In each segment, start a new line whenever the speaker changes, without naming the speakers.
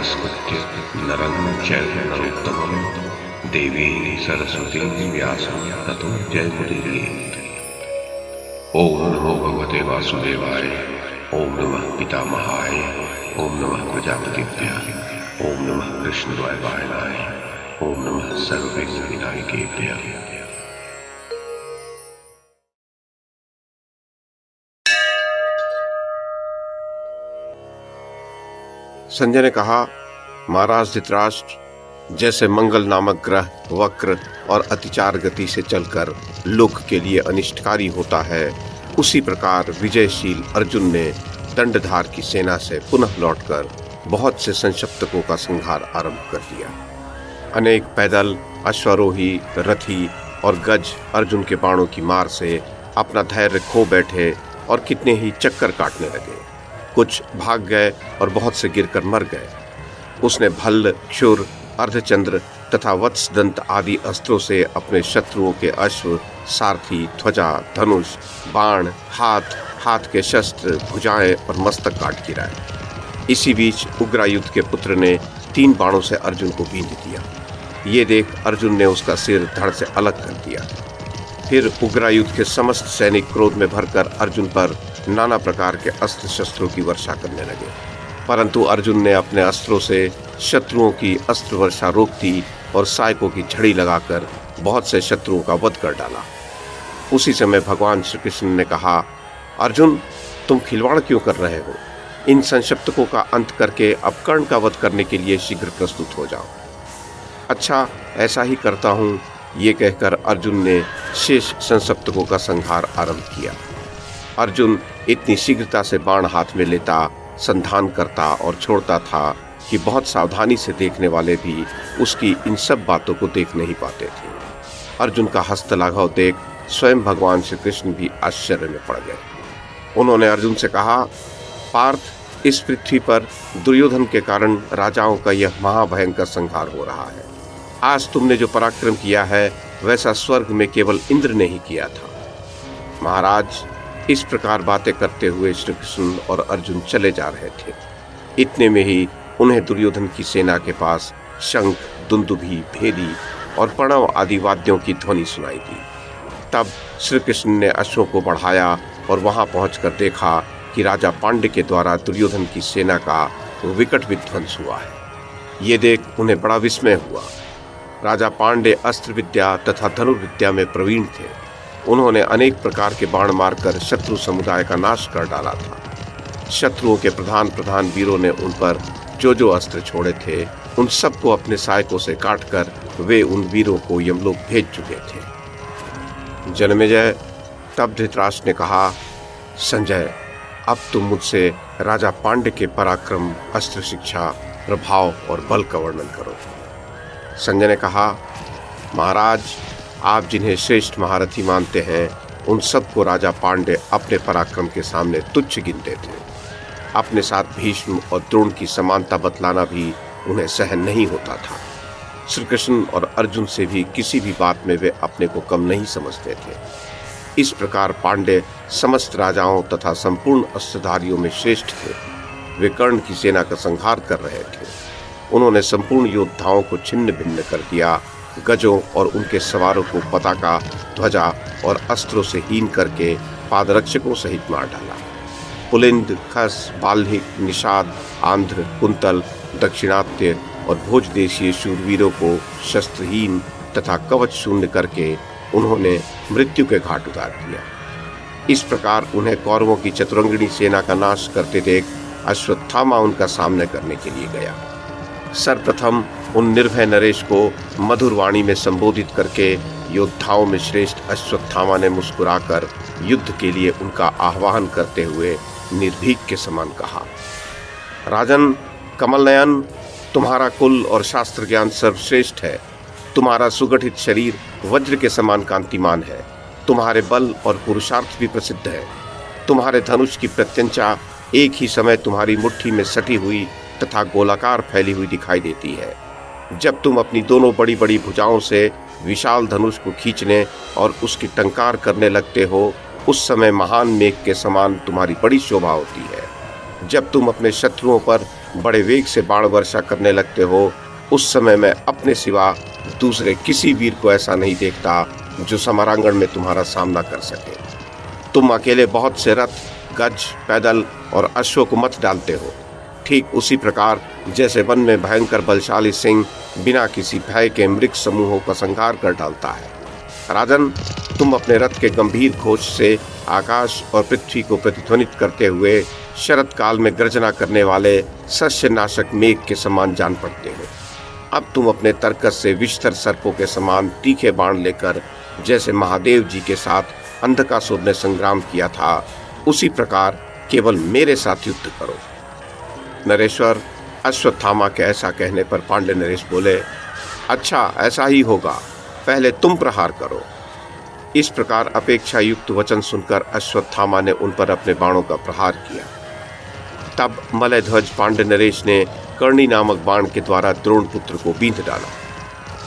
नमस्कृत्य नरं चैव नरोत्तमं देवीं सरस्वतीं व्यासं ततो जयमुदीरयेत्। ओम नमो भगवते वासुदेवाय, ओम नमः पितामहाय, ओम नमः प्रजापतिभ्यः, ओम नमः कृष्णद्वैपायनाय, ओम नमः सर्वविघ्नविनायकेभ्यः।
संजय ने कहा, महाराज धृतराष्ट्र, जैसे मंगल नामक ग्रह वक्र और अतिचार गति से चलकर लोक के लिए अनिष्टकारी होता है, उसी प्रकार विजयशील अर्जुन ने दंडधार की सेना से पुनः लौटकर बहुत से संशप्तकों का संहार आरंभ कर दिया। अनेक पैदल, अश्वारोही, रथी और गज अर्जुन के बाणों की मार से अपना धैर्य खो बैठे और कितने ही चक्कर काटने लगे। कुछ भाग गए और बहुत से गिरकर मर गए। उसने भल्ल, क्षुर, अर्धचंद्र तथा वत्सदंत आदि अस्त्रों से अपने शत्रुओं के अश्व, सारथी, ध्वजा, धनुष, बाण, हाथ के शस्त्र, भुजाएं और मस्तक काट गिराए। इसी बीच उग्रायुध के पुत्र ने 3 बाणों से अर्जुन को बींध दिया। ये देख अर्जुन ने उसका सिर धड़ से अलग कर दिया। फिर उग्रायुध के समस्त सैनिक क्रोध में भरकर अर्जुन पर नाना प्रकार के अस्त्र शस्त्रों की वर्षा करने लगे, परंतु अर्जुन ने अपने अस्त्रों से शत्रुओं की अस्त्र वर्षा रोक दी और सायकों की झड़ी लगाकर बहुत से शत्रुओं का वध कर डाला। उसी समय भगवान श्री कृष्ण ने कहा, अर्जुन, तुम खिलवाड़ क्यों कर रहे हो? इन संशप्तकों का अंत करके अब कर्ण का वध करने के लिए शीघ्र प्रस्तुत हो जाओ। अच्छा, ऐसा ही करता हूँ, ये कहकर अर्जुन ने शेष संशप्तकों का संहार आरंभ किया। अर्जुन इतनी शीघ्रता से बाण हाथ में लेता, संधान करता और छोड़ता था कि बहुत सावधानी से देखने वाले भी उसकी इन सब बातों को देख नहीं पाते थे। अर्जुन का हस्तलाघव देख स्वयं भगवान श्री कृष्ण भी आश्चर्य में पड़ गए। उन्होंने अर्जुन से कहा, पार्थ, इस पृथ्वी पर दुर्योधन के कारण राजाओं का यह महाभयंकर संहार हो रहा है। आज तुमने जो पराक्रम किया है वैसा स्वर्ग में केवल इंद्र ने ही किया था। महाराज, इस प्रकार बातें करते हुए श्री कृष्ण और अर्जुन चले जा रहे थे। इतने में ही उन्हें दुर्योधन की सेना के पास शंख, दुंदुभी, भेदी और प्रणव आदि वाद्यों की ध्वनि सुनाई दी। तब श्री कृष्ण ने अश्वों को बढ़ाया और वहां पहुंचकर देखा कि राजा पांड्य के द्वारा दुर्योधन की सेना का विकट विध्वंस हुआ है। ये देख उन्हें बड़ा विस्मय हुआ। राजा पांड्य अस्त्र विद्या तथा धनुर्विद्या में प्रवीण थे। उन्होंने अनेक प्रकार के बाण मारकर शत्रु समुदाय का नाश कर डाला था। शत्रुओं के प्रधान वीरों ने उन पर जो अस्त्र छोड़े थे, उन सबको अपने सहायकों से काटकर वे उन वीरों को यमलोक भेज चुके थे। जन्मेजय, तब धृतराष्ट्र ने कहा, संजय, अब तुम मुझसे राजा पांड्य के पराक्रम, अस्त्र शिक्षा, प्रभाव और बल का वर्णन करो। संजय ने कहा, महाराज, आप जिन्हें श्रेष्ठ महारथी मानते हैं, उन सबको राजा पांड्य अपने पराक्रम के सामने तुच्छ गिनते थे। अपने साथ भीष्म और द्रोण की समानता बतलाना भी उन्हें सहन नहीं होता था। श्री कृष्ण और अर्जुन से भी किसी भी बात में वे अपने को कम नहीं समझते थे। इस प्रकार पांड्य समस्त राजाओं तथा संपूर्ण अस्त्रधारियों में श्रेष्ठ थे। वे कर्ण की सेना का संहार कर रहे थे। उन्होंने संपूर्ण योद्धाओं को छिन्न भिन्न कर दिया। गजों और उनके सवारों को पताका, ध्वजा और अस्त्रों से हीन करके पादरक्षकों सहित मार डाला। पुलिंद, खस, बाल्हिक, निषाद, आंध्र, कुंतल, दक्षिणात्य और भोज देशीय शूरवीरों को शस्त्रहीन तथा कवच शून्य करके उन्होंने मृत्यु के घाट उतार दिया। इस प्रकार उन्हें कौरवों की चतुरंगिणी सेना का नाश करते देख अश्वत्थामा उनका सामना करने के लिए गया। सर्वप्रथम उन निर्भय नरेश को मधुर वाणी में संबोधित करके योद्धाओं में श्रेष्ठ अश्वत्थामा ने मुस्कुराकर युद्ध के लिए उनका आह्वान करते हुए निर्भीक के समान कहा, राजन कमलनयन, तुम्हारा कुल और शास्त्र ज्ञान सर्वश्रेष्ठ है। तुम्हारा सुगठित शरीर वज्र के समान कांतिमान है। तुम्हारे बल और पुरुषार्थ भी प्रसिद्ध है। तुम्हारे धनुष की प्रत्यंचा एक ही समय तुम्हारी मुट्ठी में सटी हुई तथा गोलाकार फैली हुई दिखाई देती है। जब तुम अपनी दोनों बड़ी बड़ी भुजाओं से विशाल धनुष को खींचने और उसकी टंकार करने लगते हो, उस समय महान मेघ के समान तुम्हारी बड़ी शोभा होती है। जब तुम अपने शत्रुओं पर बड़े वेग से बाण वर्षा करने लगते हो, उस समय मैं अपने सिवा दूसरे किसी वीर को ऐसा नहीं देखता जो समरांगण में तुम्हारा सामना कर सके। तुम अकेले बहुत से रथ, गज, पैदल और अश्वों को मत डालते हो, ठीक उसी प्रकार जैसे वन में भयंकर बलशाली सिंह बिना किसी भय के मृग समूहों का संहार कर डालता है। राजन, तुम अपने रथ के गंभीर घोष से आकाश और पृथ्वी को प्रतिध्वनित करते हुए शरद काल में गर्जना करने वाले शस्य नाशक मेघ के समान जान पड़ते हो। अब तुम अपने तर्कस से विषधर सर्पों के समान तीखे बाण लेकर जैसे महादेव जी के साथ अंधकासुर ने संग्राम किया था, उसी प्रकार केवल मेरे साथ युद्ध करो। नरेश्वर, अश्वत्थामा के ऐसा कहने पर पांडे नरेश बोले, अच्छा ऐसा ही होगा, पहले तुम प्रहार करो। इस प्रकार अपेक्षा युक्त वचन सुनकर अश्वत्थामा ने उन पर अपने बाणों का प्रहार किया। तब मलयध्वज पांडे नरेश ने कर्णी नामक बाण के द्वारा द्रोण पुत्र को बींध डाला।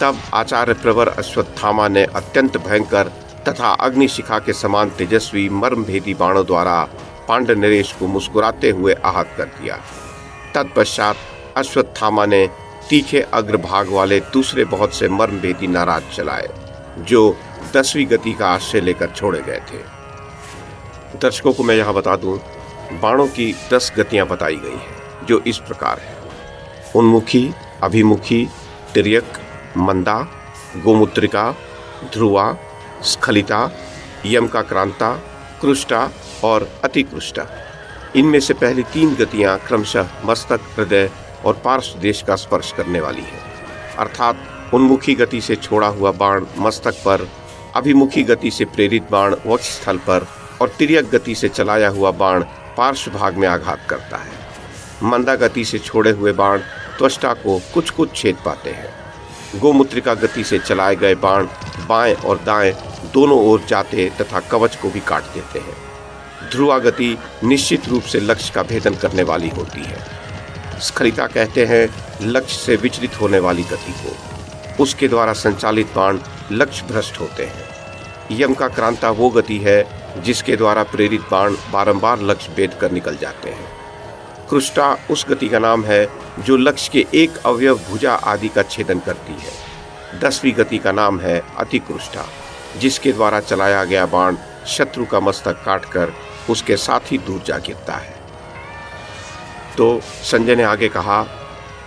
तब आचार्य प्रवर अश्वत्थामा ने अत्यंत भयंकर तथा अग्निशिखा के समान तेजस्वी मर्मभेदी बाणों द्वारा पांडे नरेश को मुस्कुराते हुए आहत कर दिया। तत्पश्चात अश्वत्थामा ने तीखे अग्रभाग वाले दूसरे बहुत से मर्मभेदी नाराज चलाए, जो 10वीं गति का आश्रय लेकर छोड़े गए थे। दर्शकों को मैं यहाँ बता दूं, बाणों की 10 गतियां बताई गई हैं, जो इस प्रकार है: उन्मुखी, अभिमुखी, तिर्यक, मंदा, गोमुत्रिका, ध्रुवा, स्खलिता, यमकाक्रांता, कृष्टा और अतिकृष्टा। इनमें से पहली 3 गतियां क्रमशः मस्तक, हृदय और पार्श्व देश का स्पर्श करने वाली है। अर्थात उन्मुखी गति से छोड़ा हुआ बाण मस्तक पर, अभिमुखी गति से प्रेरित बाण वक्षस्थल पर और तिर्यक गति से चलाया हुआ बाण पार्श्व भाग में आघात करता है। मंदा गति से छोड़े हुए बाण त्वष्टा को कुछ कुछ छेद पाते हैं। गोमुत्रिका गति से चलाए गए बाण बाएं और दाएं दोनों ओर जाते तथा कवच को भी काट देते हैं। ध्रुवा गति निश्चित रूप से लक्ष्य का भेदन करने वाली होती है। स्खलिता कहते हैं लक्ष्य से विचलित होने वाली गति को। उसके द्वारा संचालित बाण लक्ष्य भ्रष्ट होते हैं। यमकाक्रांता वो गति है जिसके द्वारा प्रेरित बाण बारंबार लक्ष्य भेद कर निकल जाते हैं। कृष्टा उस गति का नाम है जो लक्ष्य के एक अवयव, भुजा आदि का छेदन करती है। 10वीं गति का नाम है अतिकृष्टा, जिसके द्वारा चलाया गया बाण शत्रु का मस्तक काटकर उसके साथ ही दूर जा गिरता है। तो संजय ने आगे कहा,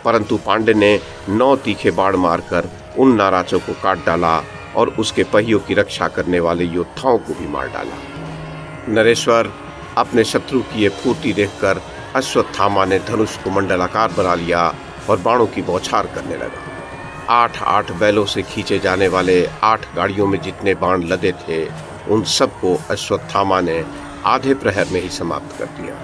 परंतु पांडे ने 9 तीखे बाण मारकर उन नाराजों को काट डाला और उसके पहियों की रक्षा करने वाले योद्धाओं को भी मार डाला। नरेश्वर, अपने शत्रु की ये फूर्ति देखकर अश्वत्थामा ने धनुष को मंडलाकार बना लिया और बाणों की बौछार करने लगा। 8-8 बैलों से खींचे जाने वाले 8 गाड़ियों में जितने बाण लदे थे, उन सबको अश्वत्थामा ने आधे प्रहर में ही समाप्त कर दिया।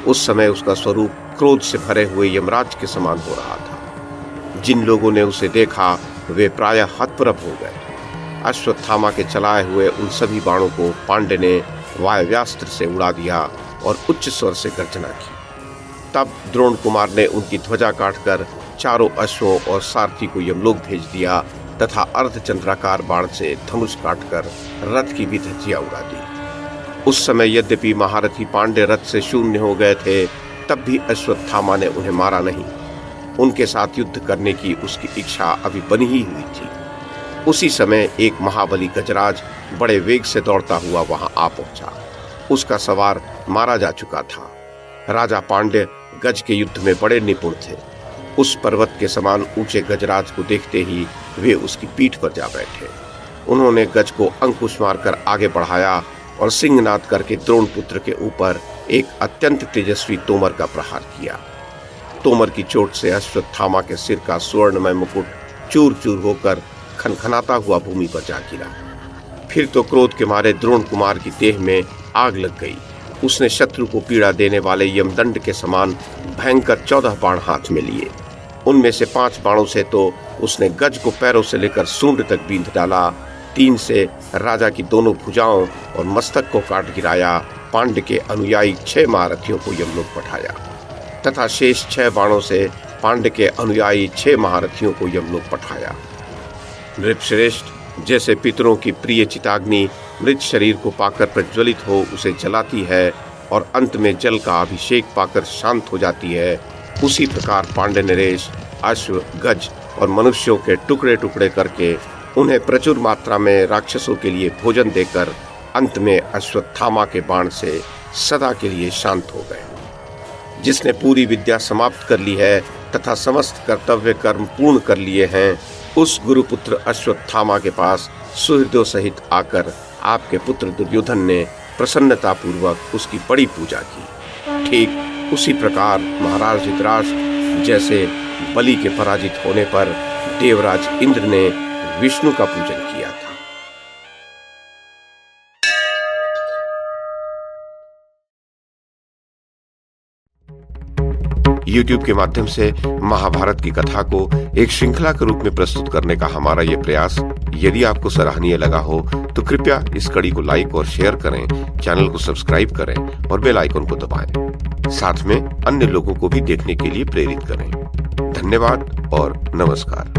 उस समय उसका स्वरूप क्रोध से भरे हुए यमराज के समान हो रहा था। जिन लोगों ने उसे देखा वे प्रायः हतप्रभ हो गए। अश्वत्थामा के चलाए हुए उन सभी बाणों को पांडे ने वायव्यास्त्र से उड़ा दिया और उच्च स्वर से गर्जना की। तब द्रोण कुमार ने उनकी ध्वजा काटकर चारों अश्वों और सारथी को यमलोक भेज दिया तथा अर्धचंद्राकार बाण से धनुष काटकर रथ की भी धज्जियां उड़ा दी। उस समय यद्यपि महारथी पांडे रथ से शून्य हो गए थे, तब भी अश्वत्थामा ने उन्हें मारा नहीं। उनके साथ युद्ध करने की उसकी इच्छा अभी बनी ही हुई थी। उसी समय एक महाबली गजराज बड़े वेग से दौड़ता हुआ वहां आ पहुंचा। उसका सवार मारा जा चुका था। राजा पांडे गज के युद्ध में बड़े निपुण थे। उस पर्वत के समान ऊंचे गजराज को देखते ही वे उसकी पीठ पर जा बैठे। उन्होंने गज को अंकुश मारकर आगे बढ़ाया और सिंहनाद करके द्रोण पुत्र के ऊपर एक अत्यंत तेजस्वी तोमर का प्रहार किया। तोमर की चोट से अश्वत्थामा के सिर का स्वर्णमय मुकुट चूर चूर होकर खनखनाता हुआ भूमि पर जा गिरा। फिर तो क्रोध के मारे द्रोण कुमार की देह में आग लग गई। उसने शत्रु को पीड़ा देने वाले यमदंड के समान भयंकर 14 बाण हाथ में लिए। उनमें से 5 बाणों से तो उसने गज को पैरों से लेकर सूंड तक बींध डाला। 3 से राजा की दोनों भुजाओं और मस्तक को काट गिराया। पांडे के अनुयायी 6 महारथियों को यमलोक पठाया तथा शेष 6 बाणों से पांडे के अनुयायी 6 महारथियों को यमलोक पठाया। नृपश्रेष्ठ, जैसे पितरों की प्रिय चिताग्नि मृत शरीर को पाकर प्रज्वलित हो उसे जलाती है और अंत में जल का अभिषेक पाकर शांत हो जाती है, उसी प्रकार पांडे नरेश अश्व, गज और मनुष्यों के टुकड़े टुकड़े करके उन्हें प्रचुर मात्रा में राक्षसों के लिए भोजन देकर अंत में अश्वत्थामा के बाण से सदा के लिए शांत हो गए। जिसने पूरी विद्या समाप्त कर ली है तथा समस्त कर्तव्य कर्म पूर्ण कर लिए हैं, उस गुरुपुत्र अश्वत्थामा के पास सुहृदों सहित आकर आपके पुत्र दुर्योधन ने प्रसन्नता पूर्वक उसकी बड़ी पूजा की। ठीक उसी प्रकार महाराज धृतराष्ट्र जैसे बलि के पराजित होने पर देवराज इंद्र ने विष्णु का पूजन किया था। YouTube के माध्यम से महाभारत की कथा को एक श्रृंखला के रूप में प्रस्तुत करने का हमारा ये प्रयास यदि आपको सराहनीय लगा हो तो कृपया इस कड़ी को लाइक और शेयर करें, चैनल को सब्सक्राइब करें और बेल आइकन को दबाएं। साथ में अन्य लोगों को भी देखने के लिए प्रेरित करें। धन्यवाद और नमस्कार।